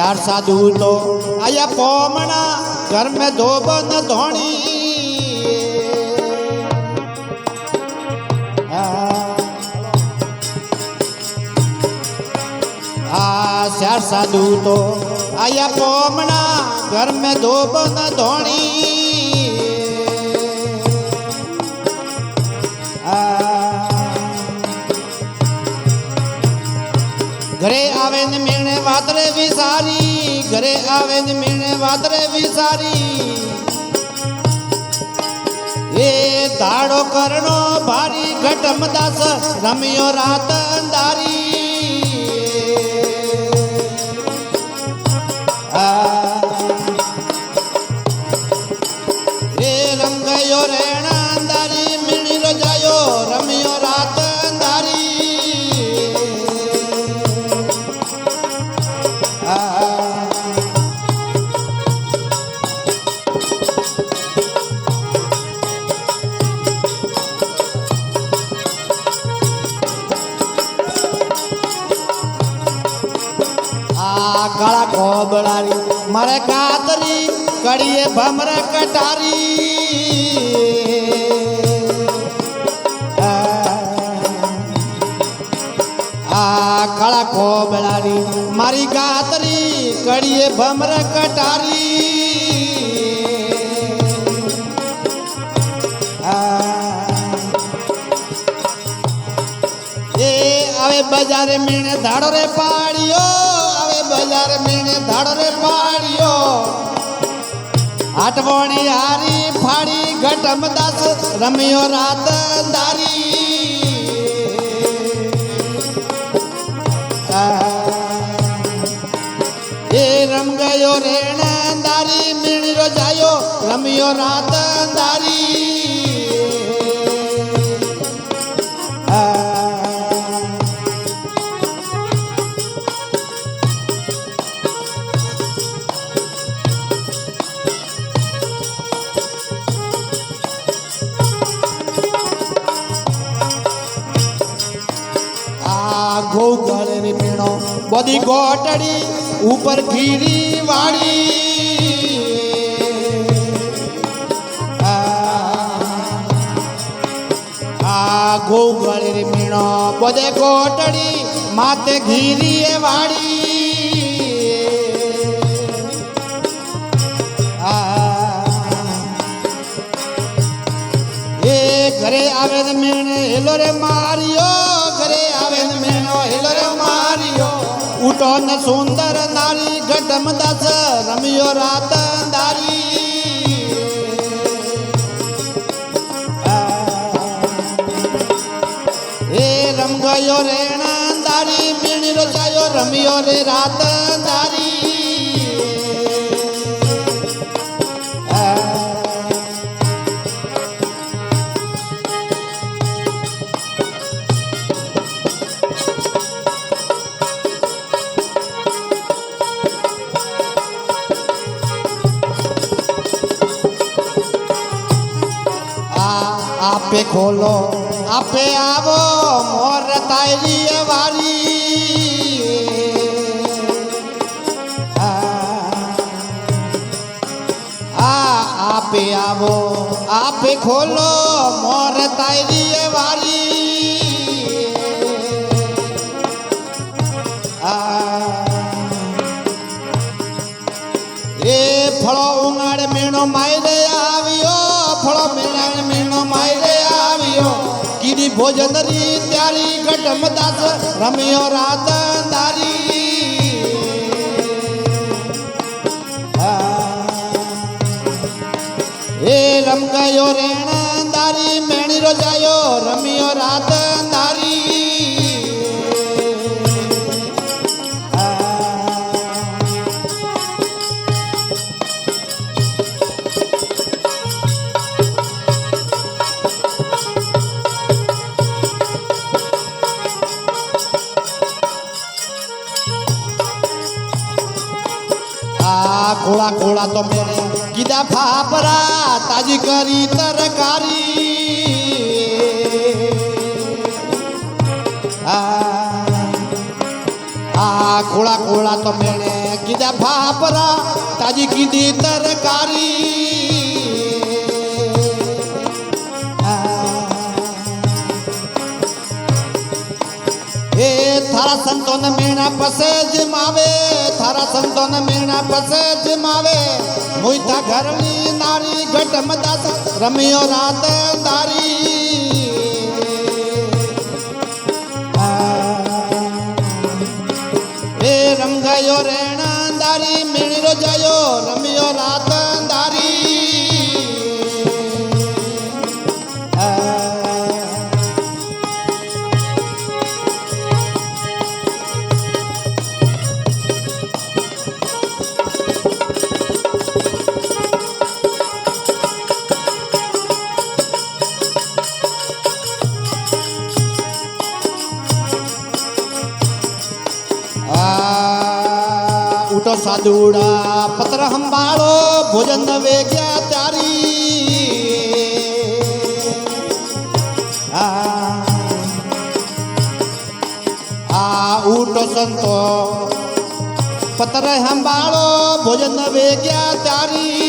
चार साधु तो आया पोमना घर में धोबन धोनी चार साधु तो आया पोमना घर में धोबन धोनी घरे आवे न मिलने वातरे विसारी घरे आवे न मिलने वातरे विसारी ये दाड़ो करनो भारी घटम दास रमियो रात अंधारी ये रंगयो रेणा अंधारी मिली रो जायो रमियो रात अंधारी गला कोबलारी मरे कातरी कड़िए भमरे कटारी गला कोबलारी मारी कातरी कड़िए भमरे कटारी ये आवे बाजार में धाड़ो रे पाड़ियो बाजार में धाड़ो रे पाड़ियो आठवणी हारी फाड़ी घटम दास रमियो रात दारी ये रम गयो रेण दारी मिणी रो जायो रमियो रात दारी गोगल रे मीणो बदी गोटड़ी ऊपर घीरी वाड़ी गोगल रे मीणो बदे गोटड़ी माते घीरी वाड़ी ये घरे आवे न मीणे हेलो रे मारियो घरे आवे न मीणो हेलो रे मारियो उठो न सुंदर नारी घटम दास रमियो रात अंधारी ए रम गयो रेण अंधारी मीणी रो जायो रमियो रे रात अंधारी आपे खोलो आपे आवो मोर तायरी वारी आपे आवो आपे खोलो मोर तायरी वारी ए फलो उंगाड़ मीणो मायरे आवियो फलो मिलाण मीणो मायरे आवियो कीड़ी भोजनरी त्यारी घटम दास रमियो रात अंधारी ए रम गयो रेण अंधारी मेणी रो जायो रमियो रात अंधारी खोड़ा खोड़ा तो मेरे किदा फापरा ताजी करी तरकारी खोड़ा खोड़ा तो मेरे કીધા ફાફરા તાજી કીધી તરકારી એ થારા સંતોન મેણા પસે જમાવે થારા સંતોન મેણા પસે જમાવે મોઈતા ઘરની નારી ઘટમ દાસ રમ્યો રાત દારી એ રમ ગયો રેણાદારી મેળીરો જાયો રમ્યો રાત દારી ઉઠો સાદુડા પત્ર હંભાળો ભોજન વેગ્યા તારી આ ઉઠો સંતો પત્ર હંભાળો ભોજન વેગ્યા તારી